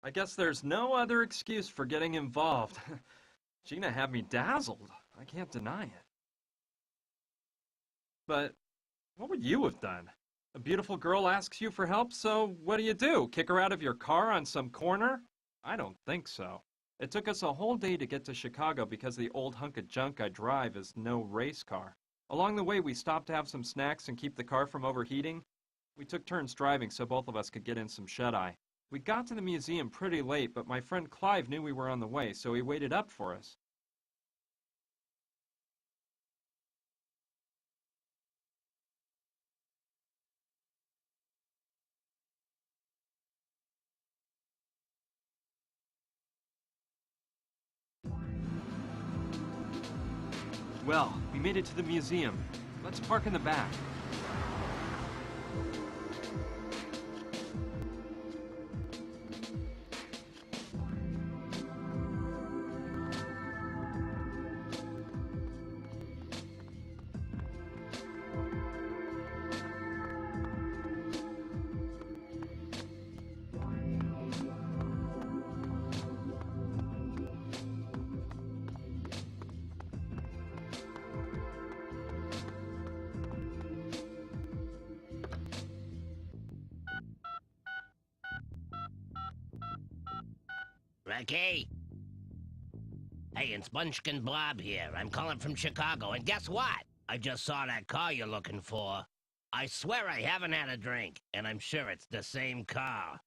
I guess there's no other excuse for getting involved. Gina had me dazzled. I can't deny it. But what would you have done? A beautiful girl asks you for help, so what do? Kick her out of your car on some corner? I don't think so. It took us a whole day to get to Chicago because the old hunk of junk I drive is no race car. Along the way, we stopped to have some snacks and keep the car from overheating. We took turns driving so both of us could get in some shut-eye. We got to the museum pretty late, but my friend Clive knew we were on the way, so he waited up for us. Well, we made it to the museum. Let's park in the back. Ricky? Hey, it's Munchkin Bob here. I'm calling from Chicago, and guess what? I just saw that car you're looking for. I swear I haven't had a drink, and I'm sure it's the same car.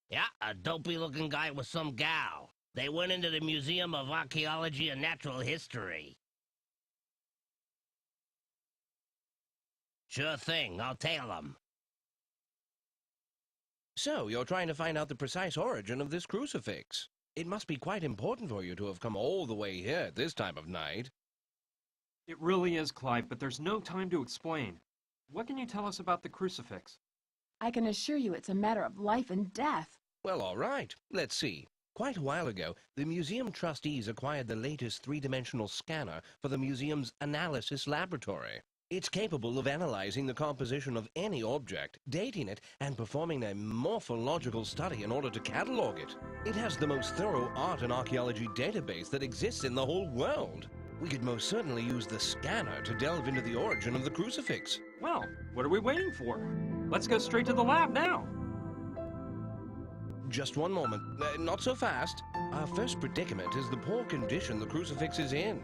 Yeah, a dopey-looking guy with some gal. They went into the Museum of Archaeology and Natural History. Sure thing, I'll tail them. So, you're trying to find out the precise origin of this crucifix. It must be quite important for you to have come all the way here at this time of night. It really is, Clive, but there's no time to explain. What can you tell us about the crucifix? I can assure you it's a matter of life and death. Well, all right. Let's see. Quite a while ago, the museum trustees acquired the latest three-dimensional scanner for the museum's analysis laboratory. It's capable of analyzing the composition of any object, dating it, and performing a morphological study in order to catalog it. It has the most thorough art and archaeology database that exists in the whole world. We could most certainly use the scanner to delve into the origin of the crucifix. Well, what are we waiting for? Let's go straight to the lab now. Just one moment. Not so fast. Our first predicament is the poor condition the crucifix is in.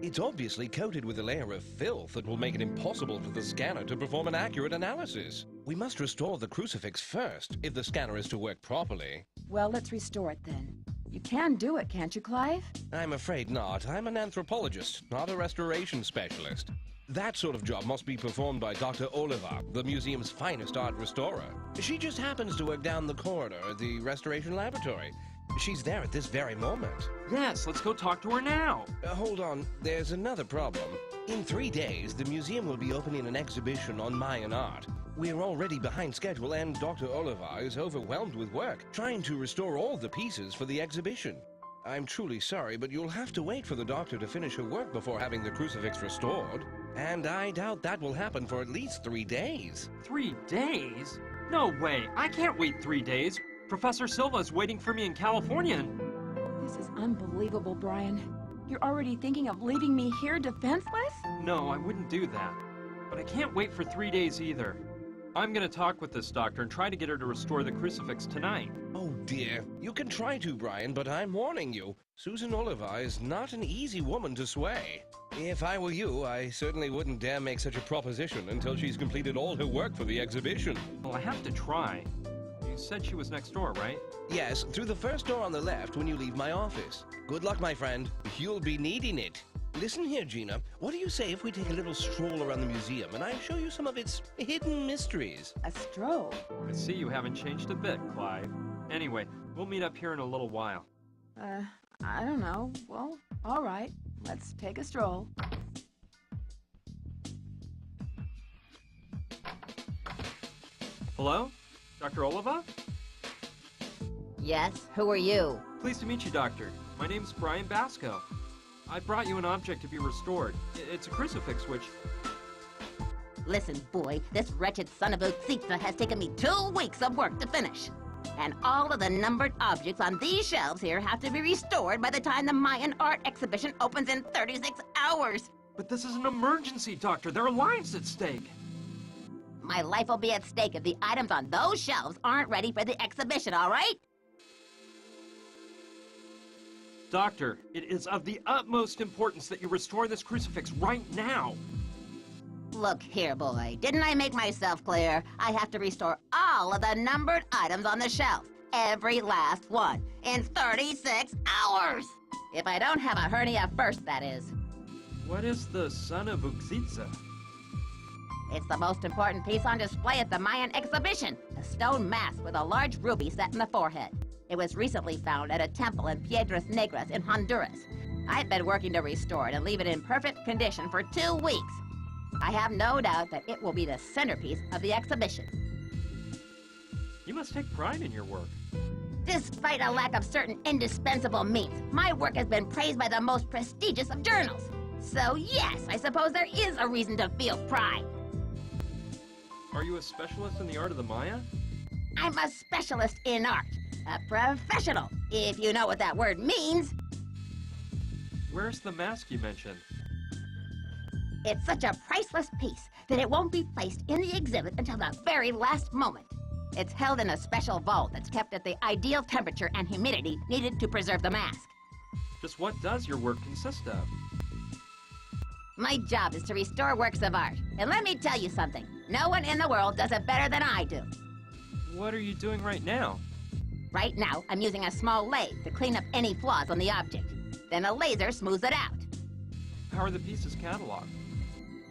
It's obviously coated with a layer of filth that will make it impossible for the scanner to perform an accurate analysis. We must restore the crucifix first, if the scanner is to work properly. Well, let's restore it then. You can do it, can't you, Clive? I'm afraid not. I'm an anthropologist, not a restoration specialist. That sort of job must be performed by Dr. Oliver, the museum's finest art restorer. She just happens to work down the corridor at the restoration laboratory. She's there at this very moment. Yes, let's go talk to her now. Hold on, there's another problem. In 3 days, the museum will be opening an exhibition on Mayan art. We're already behind schedule, and Dr. Oliver is overwhelmed with work, trying to restore all the pieces for the exhibition. I'm truly sorry, but you'll have to wait for the doctor to finish her work before having the crucifix restored. And I doubt that will happen for at least 3 days. 3 days? No way, I can't wait 3 days. Professor Silva's waiting for me in California. This is unbelievable, Brian. You're already thinking of leaving me here defenseless? No, I wouldn't do that. But I can't wait for 3 days either. I'm gonna talk with this doctor and try to get her to restore the crucifix tonight. Oh dear. You can try to, Brian, but I'm warning you. Susan Oliver is not an easy woman to sway. If I were you, I certainly wouldn't dare make such a proposition until she's completed all her work for the exhibition. Well, I have to try. You said she was next door, right? Yes, through the first door on the left when you leave my office. Good luck, my friend. You'll be needing it. Listen here, Gina. What do you say if we take a little stroll around the museum and I show you some of its hidden mysteries? A stroll? I see you haven't changed a bit, Clive. Anyway, we'll meet up here in a little while. I don't know. Well, all right. Let's take a stroll. Hello? Dr. Oliva? Yes, who are you? Pleased to meet you, Doctor. My name's Brian Basco. I brought you an object to be restored. It's a crucifix, which... Listen, boy, this wretched son of a Caesar has taken me 2 weeks of work to finish. And all of the numbered objects on these shelves here have to be restored by the time the Mayan art exhibition opens in 36 hours. But this is an emergency, Doctor. There are lives at stake. My life will be at stake if the items on those shelves aren't ready for the exhibition, all right? Doctor, it is of the utmost importance that you restore this crucifix right now. Look here, boy. Didn't I make myself clear? I have to restore all of the numbered items on the shelf. Every last one. In 36 hours! If I don't have a hernia first, that is. What is the Sanabuxitsa? It's the most important piece on display at the Mayan exhibition. A stone mask with a large ruby set in the forehead. It was recently found at a temple in Piedras Negras in Honduras. I've been working to restore it and leave it in perfect condition for 2 weeks. I have no doubt that it will be the centerpiece of the exhibition. You must take pride in your work. Despite a lack of certain indispensable means, my work has been praised by the most prestigious of journals. So yes, I suppose there is a reason to feel pride. Are you a specialist in the art of the Maya? I'm a specialist in art. A professional, if you know what that word means. Where's the mask you mentioned? It's such a priceless piece that it won't be placed in the exhibit until the very last moment. It's held in a special vault that's kept at the ideal temperature and humidity needed to preserve the mask. Just what does your work consist of? My job is to restore works of art. And let me tell you something. No one in the world does it better than I do. What are you doing right now? Right now, I'm using a small lathe to clean up any flaws on the object. Then a laser smooths it out. How are the pieces cataloged?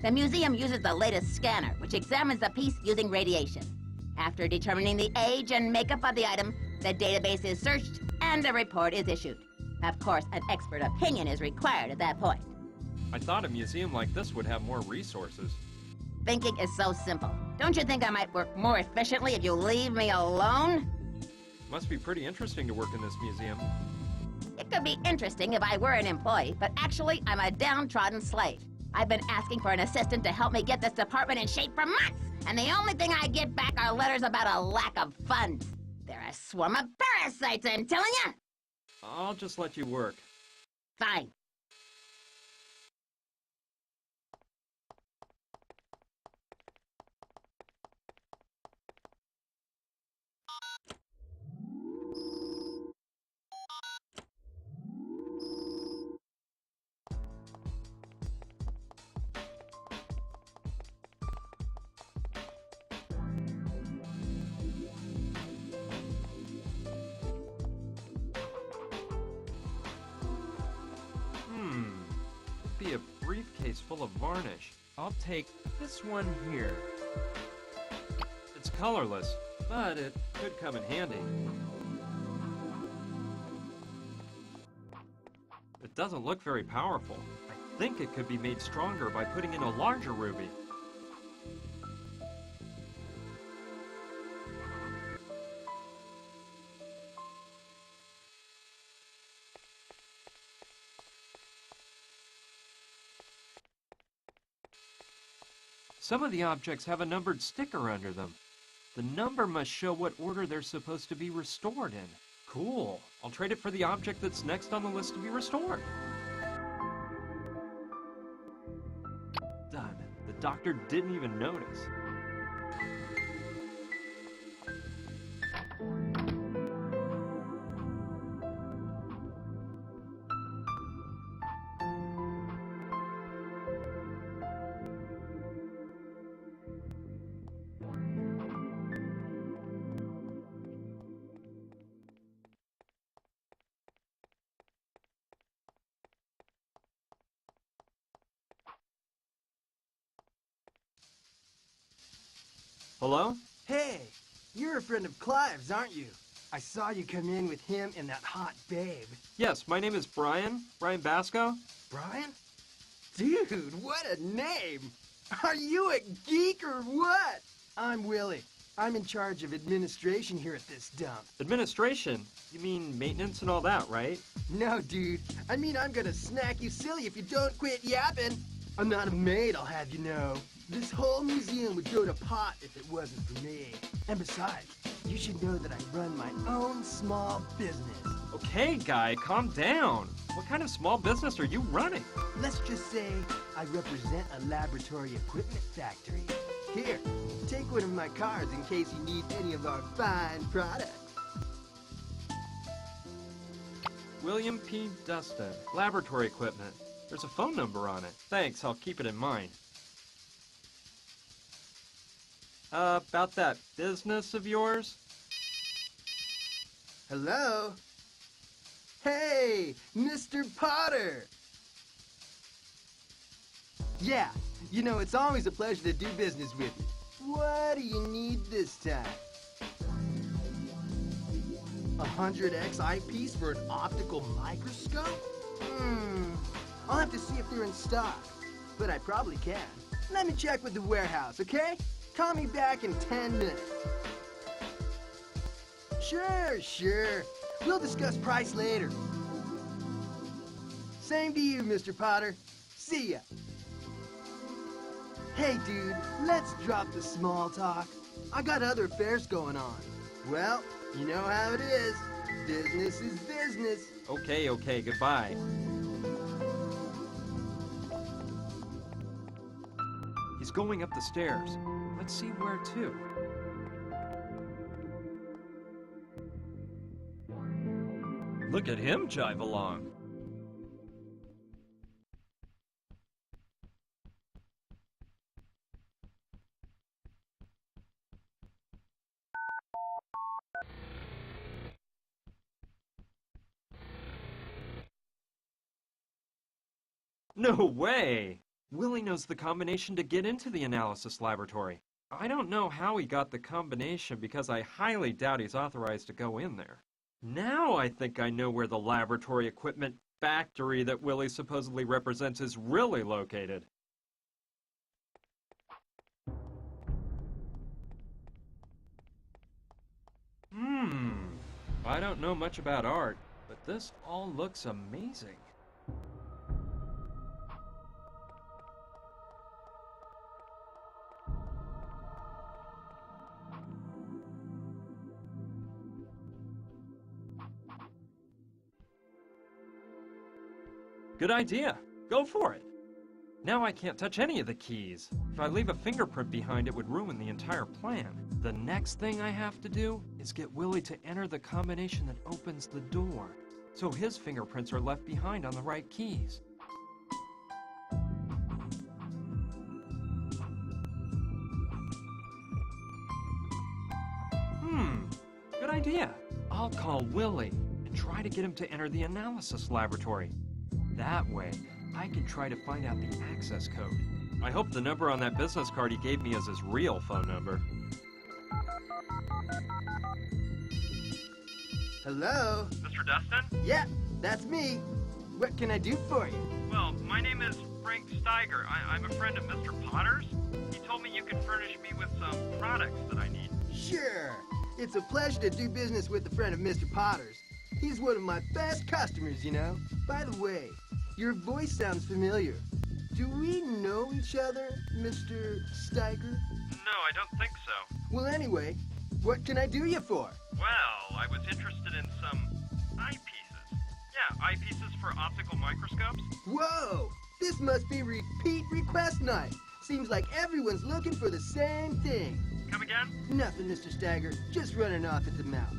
The museum uses the latest scanner, which examines the piece using radiation. After determining the age and makeup of the item, the database is searched and a report is issued. Of course, an expert opinion is required at that point. I thought a museum like this would have more resources. Thinking is so simple. Don't you think I might work more efficiently if you leave me alone? Must be pretty interesting to work in this museum. It could be interesting if I were an employee, but actually, I'm a downtrodden slave. I've been asking for an assistant to help me get this department in shape for months, and the only thing I get back are letters about a lack of funds. They're a swarm of parasites, I'm telling you! I'll just let you work. Fine. Be a briefcase full of varnish. I'll take this one here. It's colorless, but it could come in handy. It doesn't look very powerful. I think it could be made stronger by putting in a larger ruby. Some of the objects have a numbered sticker under them. The number must show what order they're supposed to be restored in. Cool. I'll trade it for the object that's next on the list to be restored. Done. The doctor didn't even notice. Hello? Hey, you're a friend of Clive's, aren't you? I saw you come in with him and that hot babe. Yes, my name is Brian. Brian Basco. Brian? Dude, what a name! Are you a geek or what? I'm Willie. I'm in charge of administration here at this dump. Administration? You mean maintenance and all that, right? No, dude. I mean, I'm gonna snack you silly if you don't quit yapping. I'm not a maid, I'll have you know. This whole museum would go to pot if it wasn't for me. And besides, You should know that I run my own small business. Okay, guy, calm down. What kind of small business are you running? Let's just say I represent a laboratory equipment factory. Here, take one of my cards in case you need any of our fine products. William P. Dustin, laboratory equipment. There's a phone number on it. Thanks, I'll keep it in mind. About that business of yours? Hello? Hey, Mr. Potter! Yeah, you know, it's always a pleasure to do business with you. What do you need this time? 100x eyepiece for an optical microscope? I'll have to see if they're in stock, but I probably can. Let me check with the warehouse, okay? Call me back in 10 minutes. Sure. We'll discuss price later. Same to you, Mr. Potter. See ya. Hey, dude, let's drop the small talk. I got other affairs going on. Well, you know how it is. Business is business. Okay, goodbye. He's going up the stairs. Let's see where to. Look at him jive along. No way! Willie knows the combination to get into the analysis laboratory. I don't know how he got the combination because I highly doubt he's authorized to go in there. Now I think I know where the laboratory equipment factory that Willie supposedly represents is really located. I don't know much about art, but this all looks amazing. Good idea. Go for it. Now I can't touch any of the keys. If I leave a fingerprint behind, it would ruin the entire plan. The next thing I have to do is get Willie to enter the combination that opens the door, so his fingerprints are left behind on the right keys. Good idea. I'll call Willie and try to get him to enter the analysis laboratory. That way, I can try to find out the access code. I hope the number on that business card he gave me is his real phone number. Hello? Mr. Dustin? Yeah, that's me. What can I do for you? Well, my name is Frank Steiger. I'm a friend of Mr. Potter's. He told me you could furnish me with some products that I need. Sure. It's a pleasure to do business with a friend of Mr. Potter's. He's one of my best customers, you know. By the way, your voice sounds familiar. Do we know each other, Mr. Steiger? No, I don't think so. Well, anyway, what can I do you for? Well, I was interested in some eyepieces. Yeah, eyepieces for optical microscopes. Whoa! This must be repeat request night. Seems like everyone's looking for the same thing. Come again? Nothing, Mr. Steiger. Just running off at the mouth.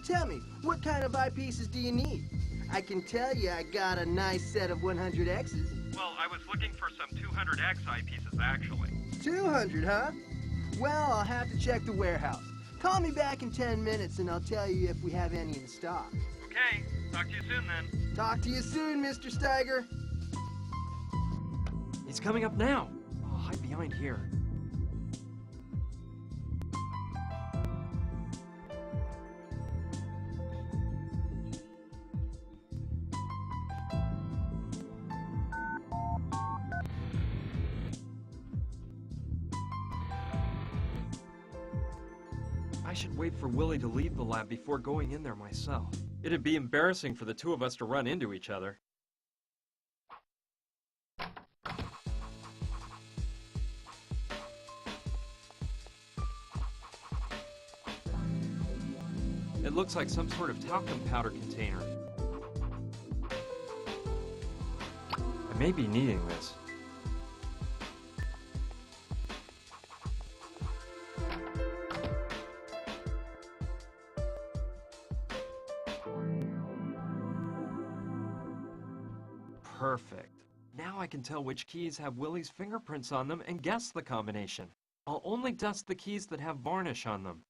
Tell me, what kind of eyepieces do you need? I can tell you I got a nice set of 100Xs. Well, I was looking for some 200X eyepieces, actually. 200, huh? Well, I'll have to check the warehouse. Call me back in 10 minutes and I'll tell you if we have any in stock. Okay, talk to you soon then. Talk to you soon, Mr. Steiger. He's coming up now. I'll hide behind here. I should wait for Willie to leave the lab before going in there myself. It'd be embarrassing for the two of us to run into each other. It looks like some sort of talcum powder container. I may be needing this. Perfect. Now I can tell which keys have Willie's fingerprints on them and guess the combination. I'll only dust the keys that have varnish on them.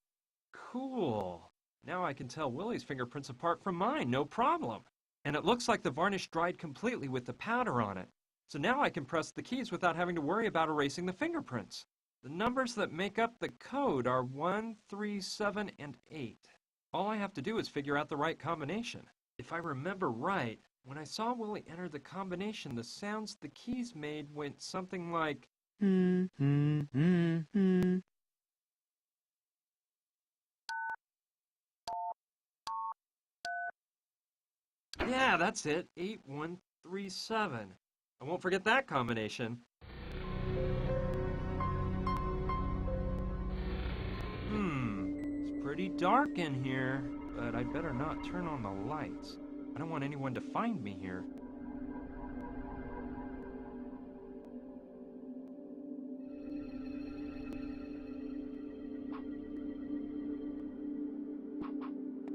Cool. Now I can tell Willie's fingerprints apart from mine, no problem. And it looks like the varnish dried completely with the powder on it. So now I can press the keys without having to worry about erasing the fingerprints. The numbers that make up the code are 1, 3, 7, and 8. All I have to do is figure out the right combination. If I remember right, when I saw Willie enter the combination, the sounds the keys made went something like... Yeah, that's it. 8137. I won't forget that combination. It's pretty dark in here, but I'd better not turn on the lights. I don't want anyone to find me here.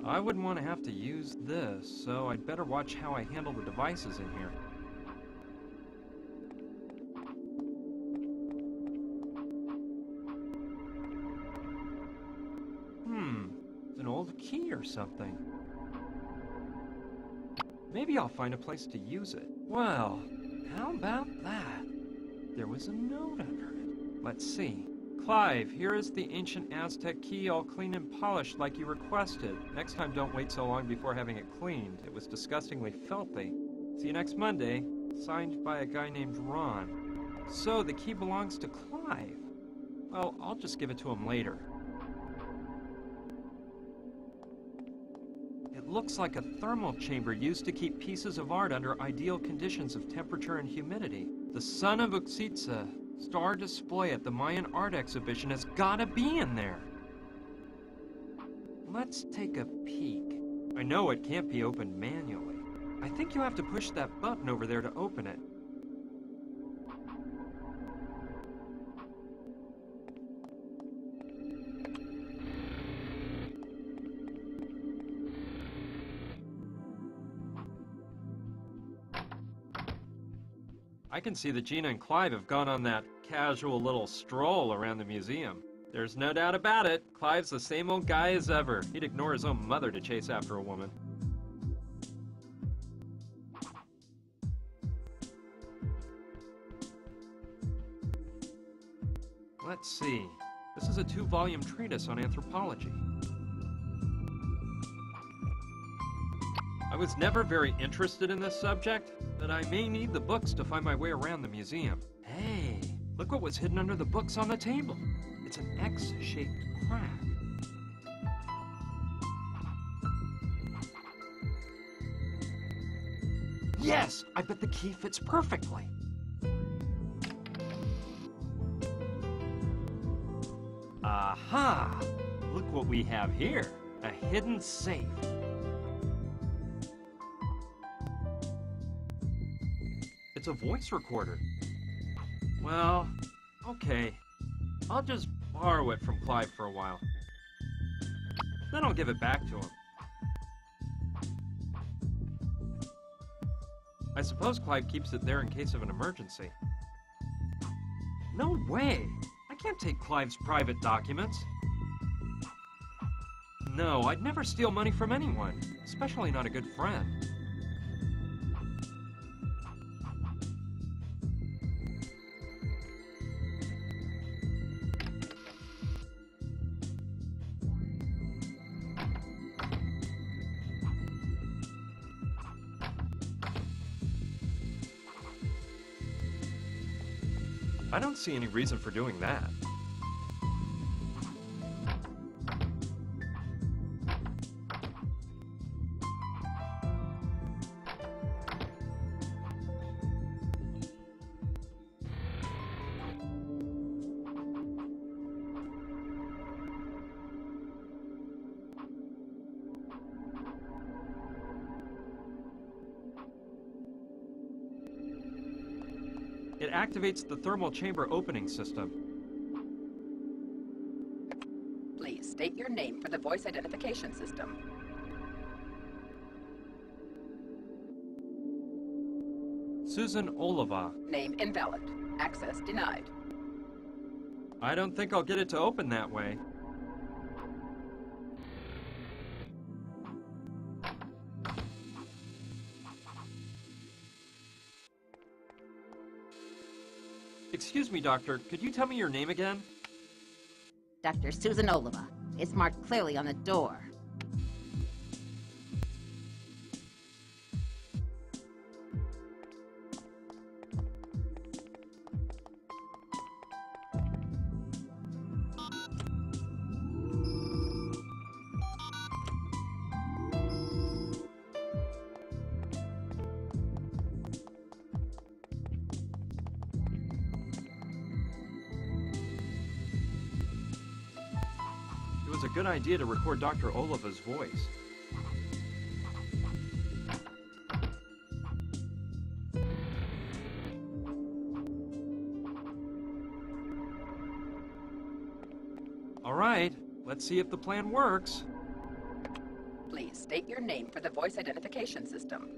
I wouldn't want to have to use this, so I'd better watch how I handle the devices in here. It's an old key or something. Maybe I'll find a place to use it. Well, how about that? There was a note under it. Let's see. Clive, here is the ancient Aztec key all clean and polished like you requested. Next time don't wait so long before having it cleaned. It was disgustingly filthy. See you next Monday. Signed by a guy named Ron. So the key belongs to Clive. Well, I'll just give it to him later. It looks like a thermal chamber used to keep pieces of art under ideal conditions of temperature and humidity. The Son of Uxitsa star display at the Mayan art exhibition has gotta be in there. Let's take a peek. I know it can't be opened manually. I think you have to push that button over there to open it. I can see that Gina and Clive have gone on that casual little stroll around the museum. There's no doubt about it. Clive's the same old guy as ever. He'd ignore his own mother to chase after a woman. Let's see. This is a 2-volume treatise on anthropology. I was never very interested in this subject, but I may need the books to find my way around the museum. Hey, look what was hidden under the books on the table. It's an X-shaped crack. Yes, I bet the key fits perfectly. Aha! Look what we have here. A hidden safe. It's a voice recorder. Well, okay. I'll just borrow it from Clive for a while. Then I'll give it back to him. I suppose Clive keeps it there in case of an emergency. No way! I can't take Clive's private documents. No, I'd never steal money from anyone, especially not a good friend. I don't see any reason for doing that. It activates the thermal chamber opening system. Please state your name for the voice identification system. Susan Oliva. Name invalid. Access denied. I don't think I'll get it to open that way. Excuse me, Doctor. Could you tell me your name again? Dr. Susan Oliva. It's marked clearly on the door. It was a good idea to record Dr. Oliva's voice. All right, let's see if the plan works. Please state your name for the voice identification system.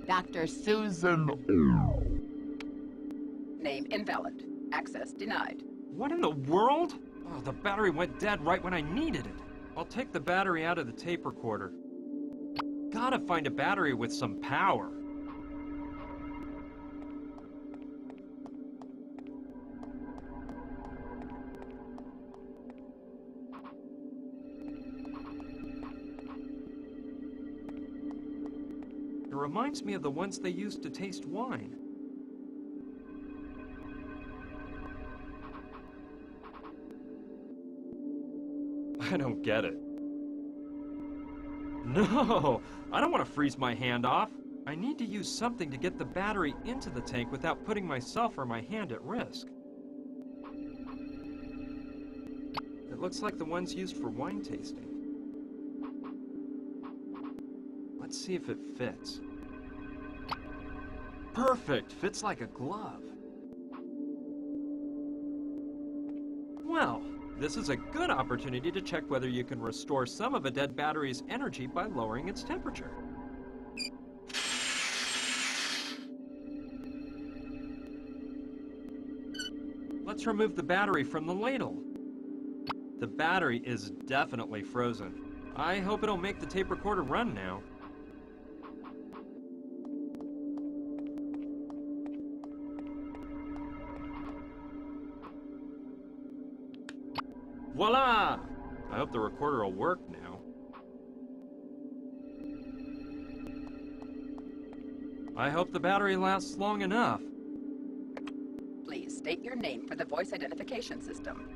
Dr. Susan. Name invalid. Access denied. What in the world? Oh, the battery went dead right when I needed it. I'll take the battery out of the tape recorder. Gotta find a battery with some power. It reminds me of the ones they used to taste wine. I don't get it. No! I don't want to freeze my hand off. I need to use something to get the battery into the tank without putting myself or my hand at risk. It looks like the ones used for wine tasting. Let's see if it fits. Perfect! Fits like a glove. Well, this is a good opportunity to check whether you can restore some of a dead battery's energy by lowering its temperature. Let's remove the battery from the ladle. The battery is definitely frozen. I hope it'll make the tape recorder run now. Voila! I hope the recorder will work now. I hope the battery lasts long enough. Please state your name for the voice identification system.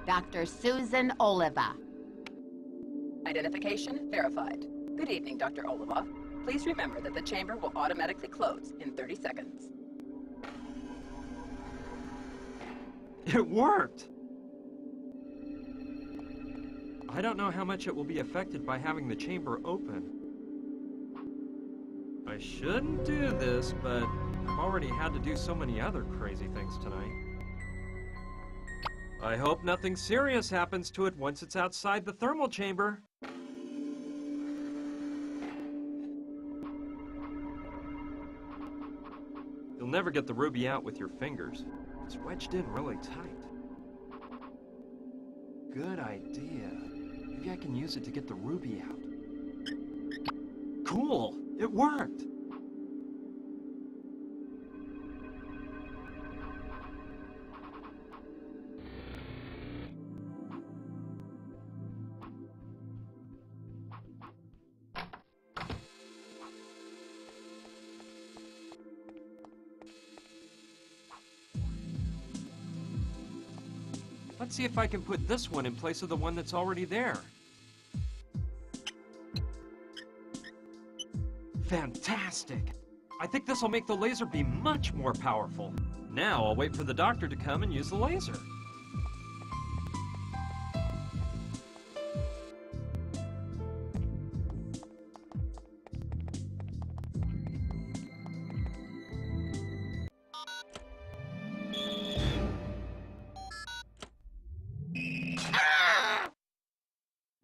Dr. Susan Oliva. Identification verified. Good evening, Dr. Oliva. Please remember that the chamber will automatically close in 30 seconds. It worked! I don't know how much it will be affected by having the chamber open. I shouldn't do this, but I've already had to do so many other crazy things tonight. I hope nothing serious happens to it once it's outside the thermal chamber. You'll never get the ruby out with your fingers. It's wedged in really tight. Good idea. Maybe I can use it to get the ruby out. Cool! It worked! Let's see if I can put this one in place of the one that's already there. Fantastic! I think this will make the laser beam much more powerful. Now I'll wait for the doctor to come and use the laser.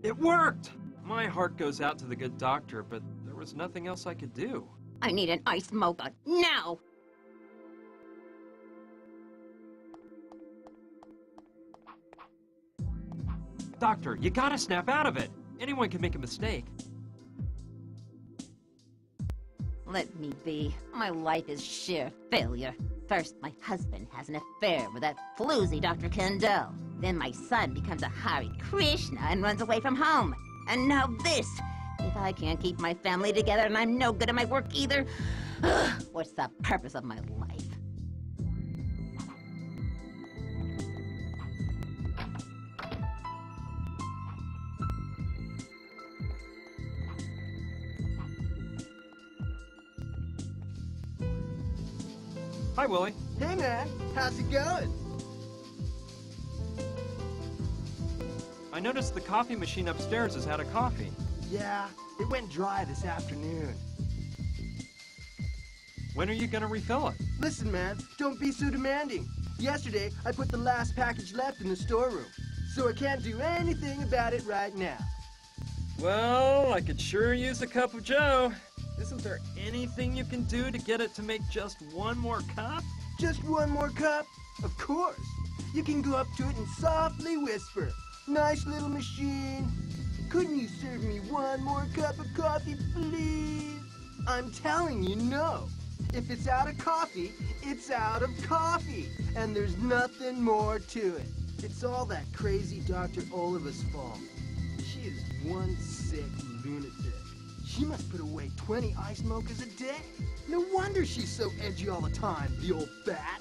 It worked! My heart goes out to the good doctor, but there was nothing else I could do. I need an iced mocha, now! Doctor, you gotta snap out of it! Anyone can make a mistake. Let me be. My life is sheer failure. First, my husband has an affair with that floozy Dr. Kendall. Then my son becomes a Hare Krishna and runs away from home. And now this! If I can't keep my family together and I'm no good at my work either, what's the purpose of my life? Hi, Willie. Hey, man. How's it going? I noticed the coffee machine upstairs has had a coffee. Yeah, it went dry this afternoon. When are you gonna refill it? Listen, man, don't be so demanding. Yesterday, I put the last package left in the storeroom, so I can't do anything about it right now. Well, I could sure use a cup of joe. Isn't there anything you can do to get it to make just one more cup? Just one more cup? Of course. You can go up to it and softly whisper, "Nice little machine. Couldn't you serve me one more cup of coffee, please?" I'm telling you, no. If it's out of coffee, it's out of coffee. And there's nothing more to it. It's all that crazy Dr. Oliva's fault. She is one sick lunatic. She must put away 20 ice mochas a day. No wonder she's so edgy all the time, the old bat.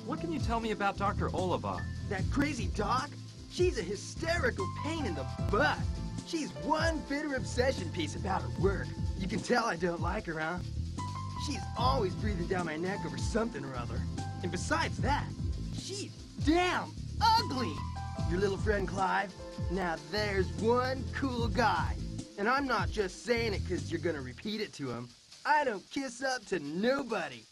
What can you tell me about Dr. Oliva? That crazy doc? She's a hysterical pain in the butt. She's one bitter obsession piece about her work. You can tell I don't like her, huh? She's always breathing down my neck over something or other. And besides that, she's damn ugly. Your little friend Clive? Now there's one cool guy. And I'm not just saying it because you're gonna repeat it to him. I don't kiss up to nobody.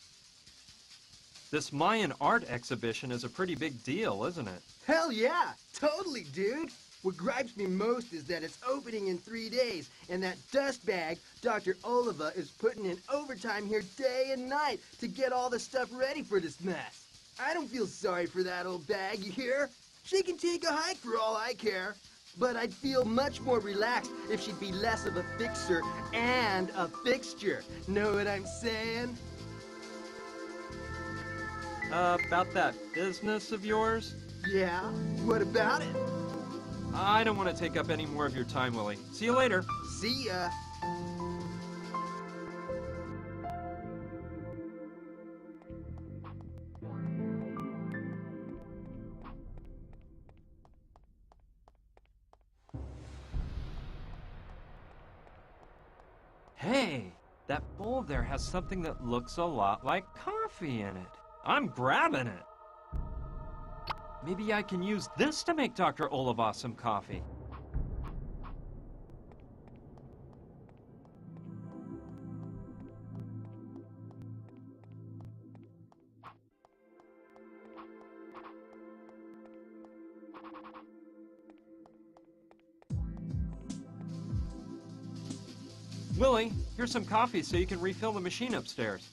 This Mayan art exhibition is a pretty big deal, isn't it? Hell yeah, totally, dude. What gripes me most is that it's opening in 3 days, and that dustbag, Dr. Oliva, is putting in overtime here day and night to get all the stuff ready for this mess. I don't feel sorry for that old bag, you hear? She can take a hike for all I care. But I'd feel much more relaxed if she'd be less of a fixer and a fixture. Know what I'm saying? About that business of yours? Yeah, what about it? I don't want to take up any more of your time, Willie. See you later. See ya. Hey, that bowl there has something that looks a lot like coffee in it. I'm grabbing it. Maybe I can use this to make Dr. Oliva some coffee. Willie, here's some coffee so you can refill the machine upstairs.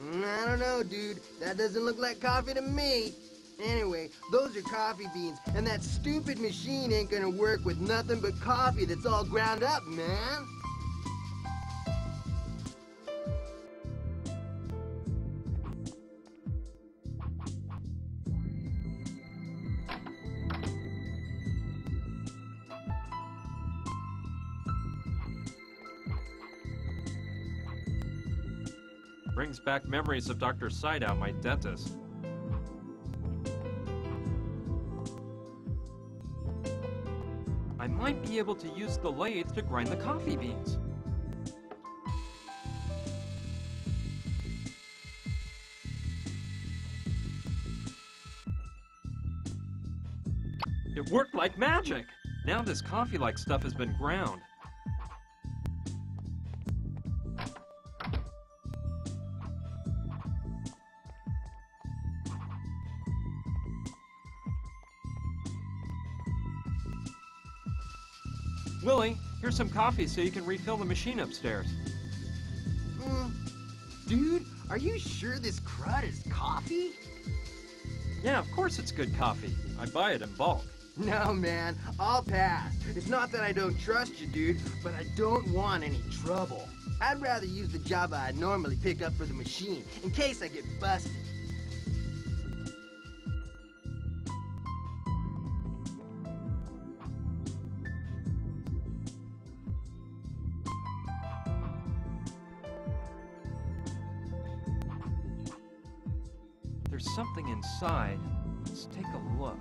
I don't know, dude. That doesn't look like coffee to me. Anyway, those are coffee beans, and that stupid machine ain't gonna work with nothing but coffee that's all ground up, man. Brings back memories of Dr. Sydow, my dentist. I might be able to use the lathe to grind the coffee beans. It worked like magic! Now this coffee-like stuff has been ground. Willie, here's some coffee so you can refill the machine upstairs. Dude, are you sure this crud is coffee? Yeah, of course it's good coffee. I buy it in bulk. No, man, I'll pass. It's not that I don't trust you, dude, but I don't want any trouble. I'd rather use the Java I normally pick up for the machine, in case I get busted. There's something inside. Let's take a look.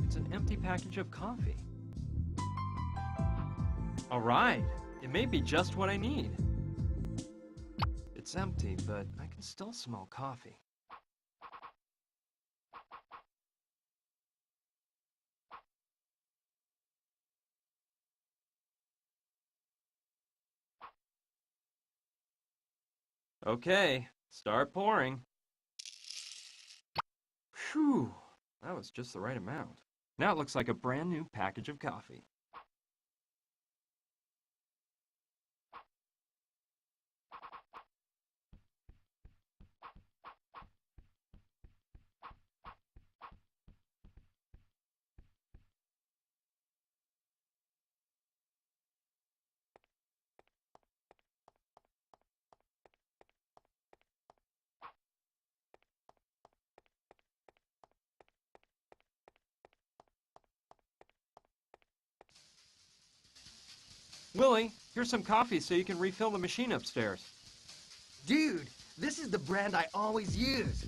It's an empty package of coffee. All right, it may be just what I need. It's empty, but I can still smell coffee. Okay, start pouring. Phew, that was just the right amount. Now it looks like a brand new package of coffee. Willie, here's some coffee so you can refill the machine upstairs. Dude, this is the brand I always use.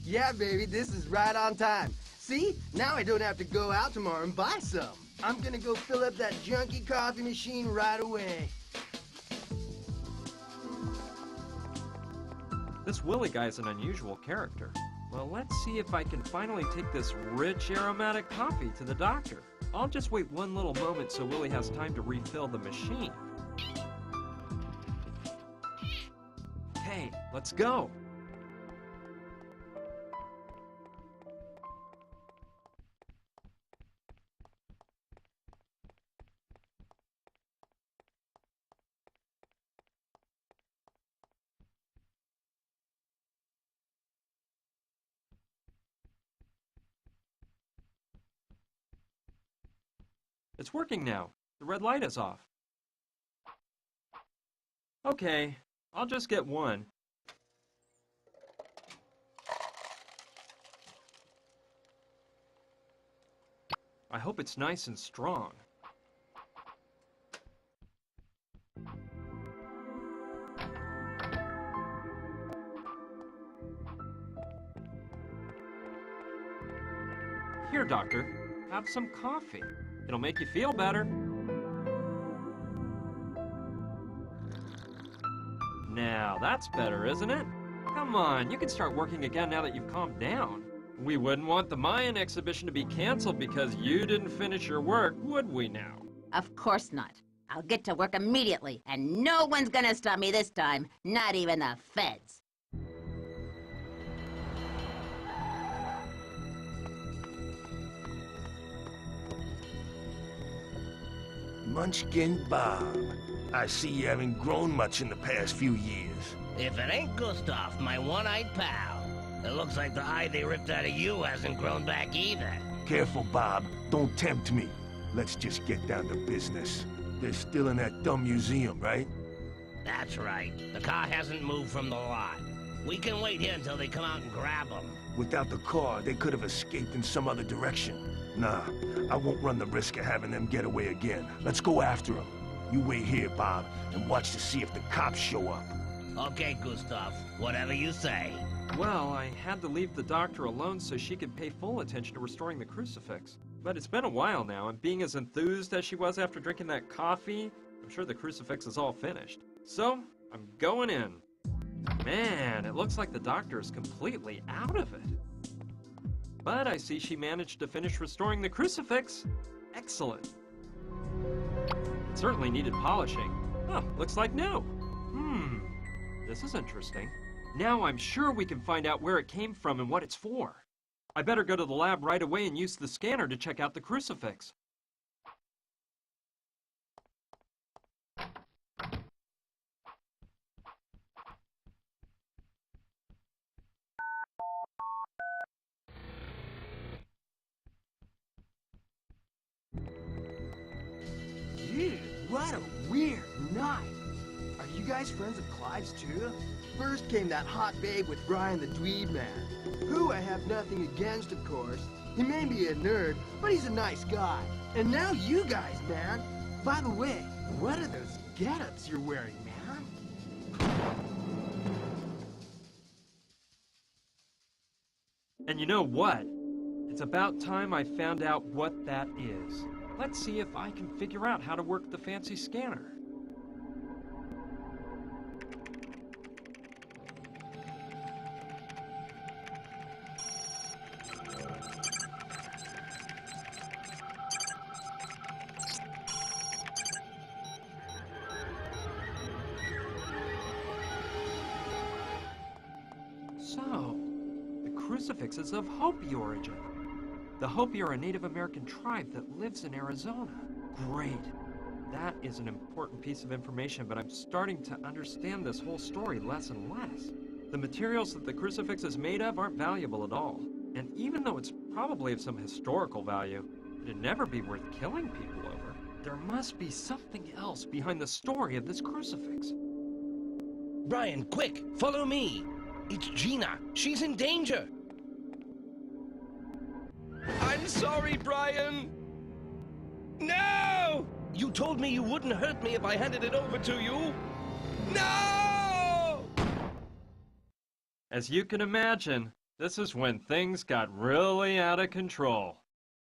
Yeah, baby, this is right on time. See? Now I don't have to go out tomorrow and buy some. I'm gonna go fill up that junky coffee machine right away. This Willie guy's an unusual character. Well, let's see if I can finally take this rich aromatic coffee to the doctor. I'll just wait one little moment so Willie has time to refill the machine. Okay, let's go. It's working now. The red light is off. Okay, I'll just get one. I hope it's nice and strong. Here, doctor, have some coffee. It'll make you feel better. Now, that's better, isn't it? Come on, you can start working again now that you've calmed down. We wouldn't want the Mayan exhibition to be canceled because you didn't finish your work, would we now? Of course not. I'll get to work immediately, and no one's gonna stop me this time, not even the feds. Munchkin Bob. I see you haven't grown much in the past few years. If it ain't Gustav, my one-eyed pal. It looks like the eye they ripped out of you hasn't grown back either. Careful, Bob. Don't tempt me. Let's just get down to business. They're still in that dumb museum, right? That's right. The car hasn't moved from the lot. We can wait here until they come out and grab them. Without the car, they could have escaped in some other direction. Nah, I won't run the risk of having them get away again. Let's go after them. You wait here, Bob, and watch to see if the cops show up. Okay, Gustav. Whatever you say. Well, I had to leave the doctor alone so she could pay full attention to restoring the crucifix. But it's been a while now, and being as enthused as she was after drinking that coffee, I'm sure the crucifix is all finished. So, I'm going in. Man, it looks like the doctor is completely out of it. But I see she managed to finish restoring the crucifix. Excellent. It certainly needed polishing. Oh, looks like new. This is interesting. Now I'm sure we can find out where it came from and what it's for. I better go to the lab right away and use the scanner to check out the crucifix. What a weird night. Are you guys friends of Clive's too? First came that hot babe with Brian the Dweeb Man, who I have nothing against, of course. He may be a nerd, but he's a nice guy. And now you guys, man. By the way, what are those get-ups you're wearing, man? And you know what? It's about time I found out what that is. Let's see if I can figure out how to work the fancy scanner. So, the Crucifix is of Hopi origin. The Hopi are a Native American tribe that lives in Arizona. Great. That is an important piece of information, but I'm starting to understand this whole story less and less. The materials that the Crucifix is made of aren't valuable at all. And even though it's probably of some historical value, it'd never be worth killing people over. There must be something else behind the story of this Crucifix. Brian, quick, follow me. It's Gina. She's in danger. I'm sorry, Brian. No! You told me you wouldn't hurt me if I handed it over to you. No! As you can imagine, this is when things got really out of control.